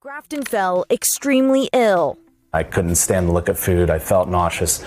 Grafton fell extremely ill. I couldn't stand the look of food. I felt nauseous.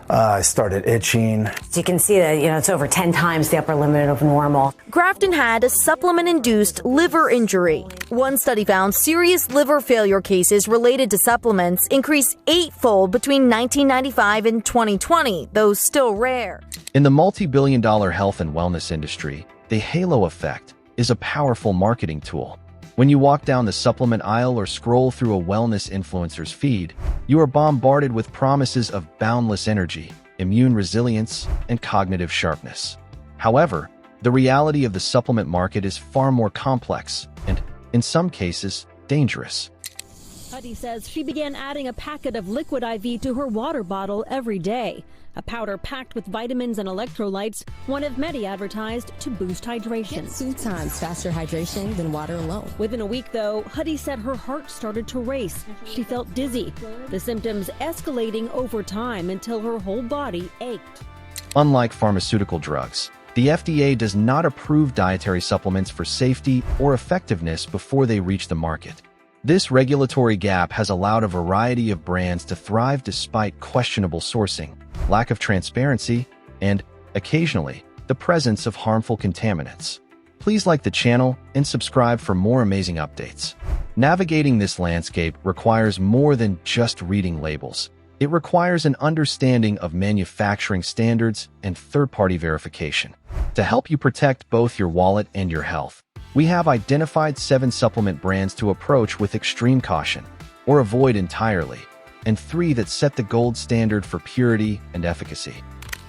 I started itching. So you can see that, it's over 10 times the upper limit of normal. Grafton had a supplement-induced liver injury. One study found serious liver failure cases related to supplements increased eightfold between 1995 and 2020, though still rare. In the multi-billion-dollar health and wellness industry, the halo effect is a powerful marketing tool. When you walk down the supplement aisle or scroll through a wellness influencer's feed, you are bombarded with promises of boundless energy, immune resilience, and cognitive sharpness. However, the reality of the supplement market is far more complex and, in some cases, dangerous. Huddy says she began adding a packet of Liquid IV to her water bottle every day. A powder packed with vitamins and electrolytes, one of many advertised to boost hydration. Get 2 times faster hydration than water alone. Within a week, though, Huddy said her heart started to race. She felt dizzy, the symptoms escalating over time until her whole body ached. Unlike pharmaceutical drugs, the FDA does not approve dietary supplements for safety or effectiveness before they reach the market. This regulatory gap has allowed a variety of brands to thrive despite questionable sourcing, lack of transparency, and, occasionally, the presence of harmful contaminants. Please like the channel and subscribe for more amazing updates. Navigating this landscape requires more than just reading labels. It requires an understanding of manufacturing standards and third-party verification. To help you protect both your wallet and your health, we have identified 7 supplement brands to approach with extreme caution, or avoid entirely, and 3 that set the gold standard for purity and efficacy.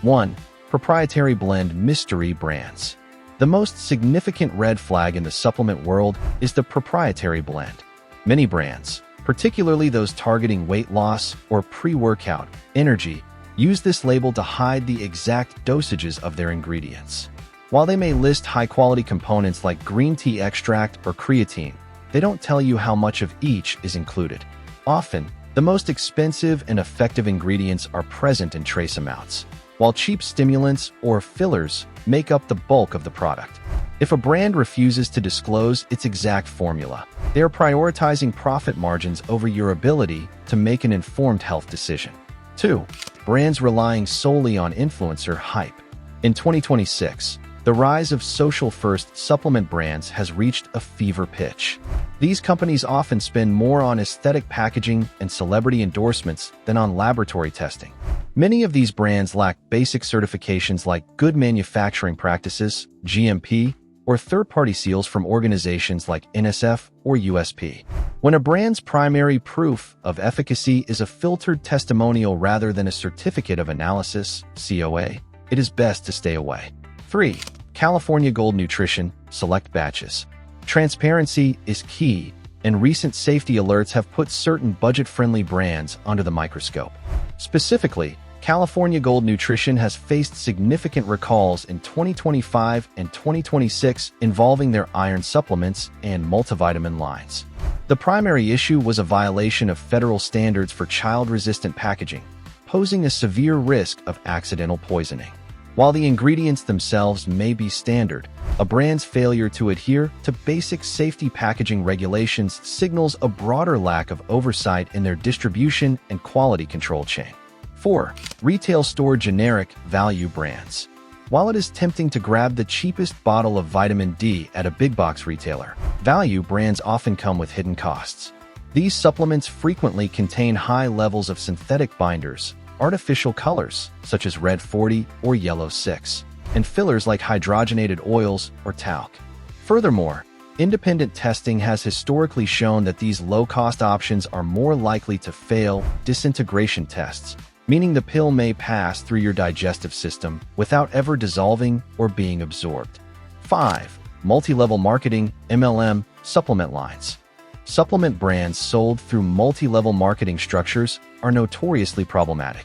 1. Proprietary blend mystery brands. The most significant red flag in the supplement world is the proprietary blend. Many brands, particularly those targeting weight loss or pre-workout energy, use this label to hide the exact dosages of their ingredients. While they may list high-quality components like green tea extract or creatine, they don't tell you how much of each is included. Often, the most expensive and effective ingredients are present in trace amounts, while cheap stimulants or fillers make up the bulk of the product. If a brand refuses to disclose its exact formula, they are prioritizing profit margins over your ability to make an informed health decision. 2. Brands relying solely on influencer hype. In 2026, the rise of social-first supplement brands has reached a fever pitch. These companies often spend more on aesthetic packaging and celebrity endorsements than on laboratory testing. Many of these brands lack basic certifications like Good Manufacturing Practices, GMP, or third-party seals from organizations like NSF or USP. When a brand's primary proof of efficacy is a filtered testimonial rather than a certificate of analysis, COA, it is best to stay away. 3. California Gold Nutrition Select Batches. Transparency is key, and recent safety alerts have put certain budget-friendly brands under the microscope. Specifically, California Gold Nutrition has faced significant recalls in 2025 and 2026 involving their iron supplements and multivitamin lines. The primary issue was a violation of federal standards for child-resistant packaging, posing a severe risk of accidental poisoning. While the ingredients themselves may be standard, a brand's failure to adhere to basic safety packaging regulations signals a broader lack of oversight in their distribution and quality control chain. 4. Retail store generic value brands. While it is tempting to grab the cheapest bottle of vitamin D at a big box retailer, value brands often come with hidden costs. These supplements frequently contain high levels of synthetic binders, artificial colors, such as red 40 or yellow 6, and fillers like hydrogenated oils or talc. Furthermore, independent testing has historically shown that these low-cost options are more likely to fail disintegration tests, meaning the pill may pass through your digestive system without ever dissolving or being absorbed. 5. Multi-level marketing, MLM, supplement lines. Supplement brands sold through multi-level marketing structures are notoriously problematic.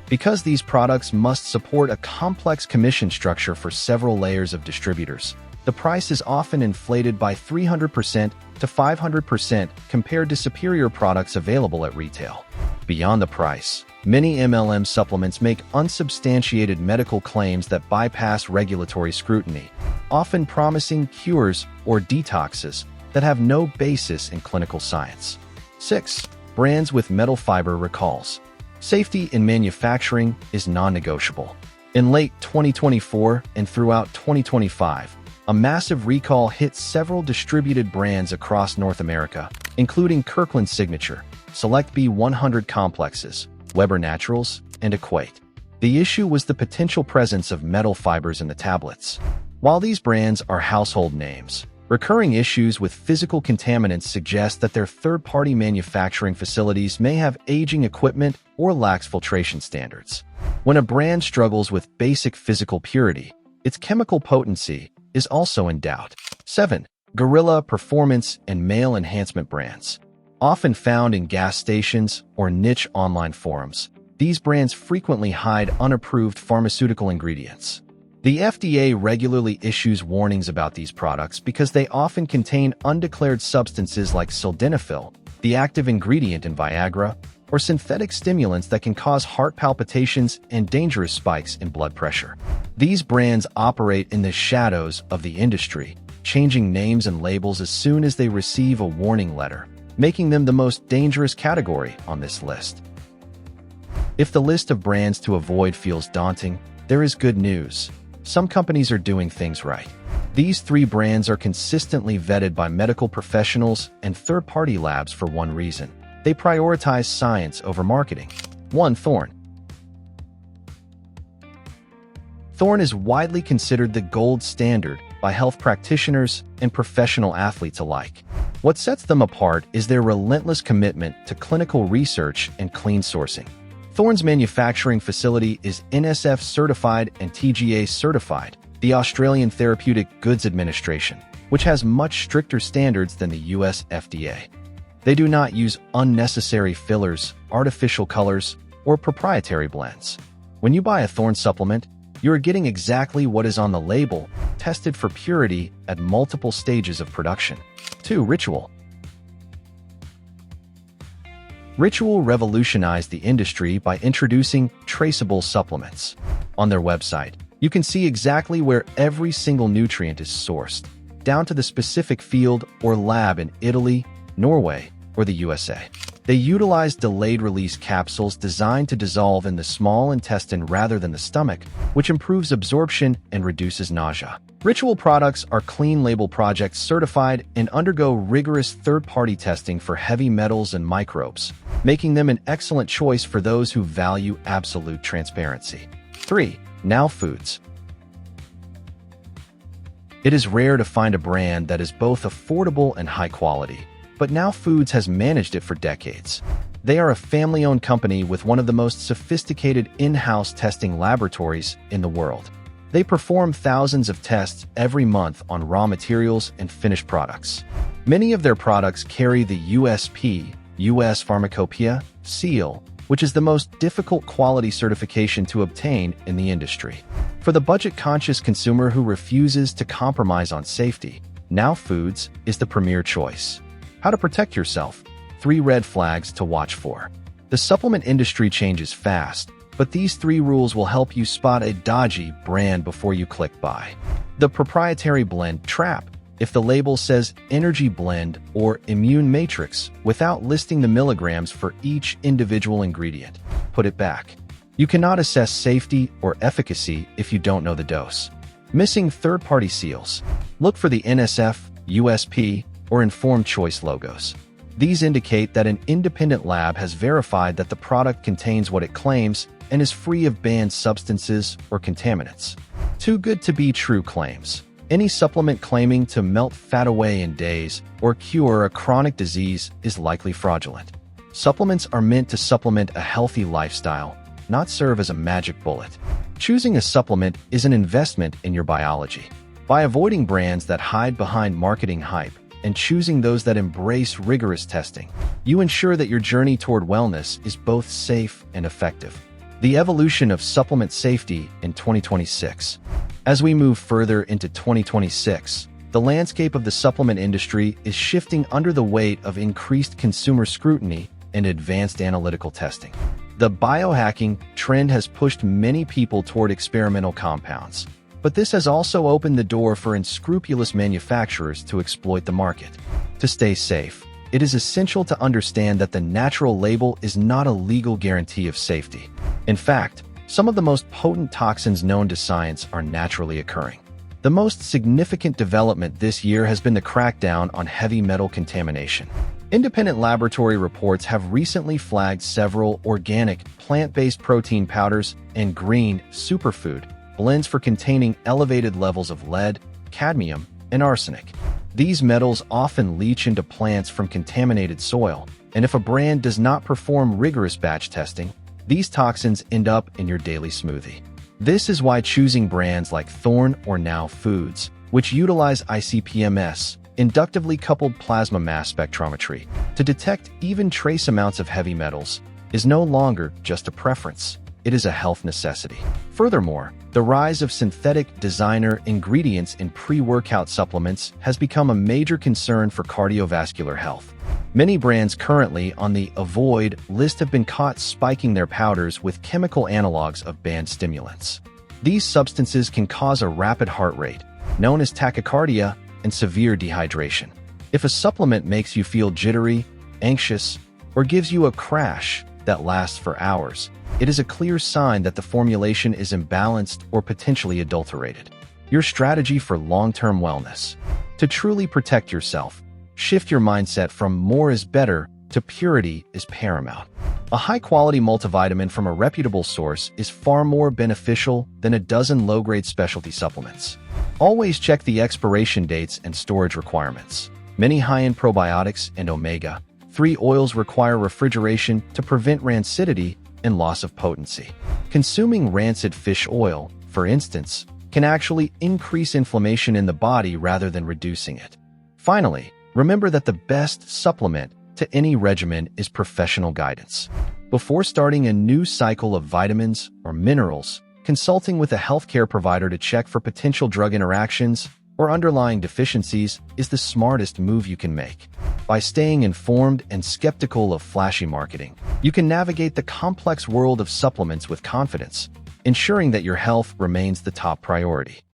Because these products must support a complex commission structure for several layers of distributors, the price is often inflated by 300% to 500% compared to superior products available at retail. Beyond the price, many MLM supplements make unsubstantiated medical claims that bypass regulatory scrutiny, often promising cures or detoxes, that have no basis in clinical science. 6. Brands with metal fiber recalls. Safety in manufacturing is non-negotiable. In late 2024 and throughout 2025, a massive recall hit several distributed brands across North America, including Kirkland Signature, Select B100 Complexes, Weber Naturals, and Equate. The issue was the potential presence of metal fibers in the tablets. While these brands are household names, recurring issues with physical contaminants suggest that their third-party manufacturing facilities may have aging equipment or lax filtration standards. When a brand struggles with basic physical purity, its chemical potency is also in doubt. 7. Guerrilla performance and male enhancement brands. Often found in gas stations or niche online forums, these brands frequently hide unapproved pharmaceutical ingredients. The FDA regularly issues warnings about these products because they often contain undeclared substances like sildenafil, the active ingredient in Viagra, or synthetic stimulants that can cause heart palpitations and dangerous spikes in blood pressure. These brands operate in the shadows of the industry, changing names and labels as soon as they receive a warning letter, making them the most dangerous category on this list. If the list of brands to avoid feels daunting, there is good news. Some companies are doing things right. These 3 brands are consistently vetted by medical professionals and third-party labs for one reason. They prioritize science over marketing. 1. Thorne. Thorne is widely considered the gold standard by health practitioners and professional athletes alike. What sets them apart is their relentless commitment to clinical research and clean sourcing. Thorne's manufacturing facility is NSF certified and TGA certified, the Australian Therapeutic Goods Administration, which has much stricter standards than the US FDA. They do not use unnecessary fillers, artificial colors, or proprietary blends. When you buy a Thorne supplement, you are getting exactly what is on the label, tested for purity at multiple stages of production. 2. Ritual. Ritual revolutionized the industry by introducing traceable supplements. On their website, you can see exactly where every single nutrient is sourced, down to the specific field or lab in Italy, Norway, or the USA. They utilize delayed-release capsules designed to dissolve in the small intestine rather than the stomach, which improves absorption and reduces nausea. Ritual products are Clean Label Project certified and undergo rigorous third-party testing for heavy metals and microbes, making them an excellent choice for those who value absolute transparency. 3. Now Foods. It is rare to find a brand that is both affordable and high quality, but Now Foods has managed it for decades. They are a family-owned company with one of the most sophisticated in-house testing laboratories in the world. They perform thousands of tests every month on raw materials and finished products. Many of their products carry the USP, US Pharmacopoeia, seal, which is the most difficult quality certification to obtain in the industry. For the budget-conscious consumer who refuses to compromise on safety, Now Foods is the premier choice. How to protect yourself. 3 red flags to watch for. The supplement industry changes fast, but these 3 rules will help you spot a dodgy brand before you click buy. The proprietary blend trap. If the label says energy blend or immune matrix without listing the milligrams for each individual ingredient, put it back. You cannot assess safety or efficacy if you don't know the dose. Missing third-party seals. Look for the NSF, USP, or Informed Choice logos. These indicate that an independent lab has verified that the product contains what it claims and is free of banned substances or contaminants. Too good to be true claims. Any supplement claiming to melt fat away in days or cure a chronic disease is likely fraudulent. Supplements are meant to supplement a healthy lifestyle, not serve as a magic bullet. Choosing a supplement is an investment in your biology. By avoiding brands that hide behind marketing hype and choosing those that embrace rigorous testing, you ensure that your journey toward wellness is both safe and effective. The evolution of supplement safety in 2026. As we move further into 2026, the landscape of the supplement industry is shifting under the weight of increased consumer scrutiny and advanced analytical testing. The biohacking trend has pushed many people toward experimental compounds, But this has also opened the door for unscrupulous manufacturers to exploit the market. To stay safe, it is essential to understand that the natural label is not a legal guarantee of safety. In fact, some of the most potent toxins known to science are naturally occurring. The most significant development this year has been the crackdown on heavy metal contamination. Independent laboratory reports have recently flagged several organic, plant-based protein powders and green superfood blends for containing elevated levels of lead, cadmium, and arsenic. These metals often leach into plants from contaminated soil, and if a brand does not perform rigorous batch testing, these toxins end up in your daily smoothie. This is why choosing brands like Thorne or Now Foods, which utilize ICP-MS, inductively coupled plasma mass spectrometry, to detect even trace amounts of heavy metals, is no longer just a preference. It is a health necessity. Furthermore, the rise of synthetic designer ingredients in pre-workout supplements has become a major concern for cardiovascular health. Many brands currently on the Avoid list have been caught spiking their powders with chemical analogs of banned stimulants. These substances can cause a rapid heart rate, known as tachycardia, and severe dehydration. If a supplement makes you feel jittery, anxious, or gives you a crash that lasts for hours, it is a clear sign that the formulation is imbalanced or potentially adulterated. Your strategy for long-term wellness. To truly protect yourself, shift your mindset from more is better to purity is paramount. A high-quality multivitamin from a reputable source is far more beneficial than a dozen low-grade specialty supplements. Always check the expiration dates and storage requirements. Many high-end probiotics and omega-3 oils require refrigeration to prevent rancidity and loss of potency. Consuming rancid fish oil, for instance, can actually increase inflammation in the body rather than reducing it. Finally, remember that the best supplement to any regimen is professional guidance. Before starting a new cycle of vitamins or minerals, consulting with a healthcare provider to check for potential drug interactions or underlying deficiencies is the smartest move you can make. By staying informed and skeptical of flashy marketing, you can navigate the complex world of supplements with confidence, ensuring that your health remains the top priority.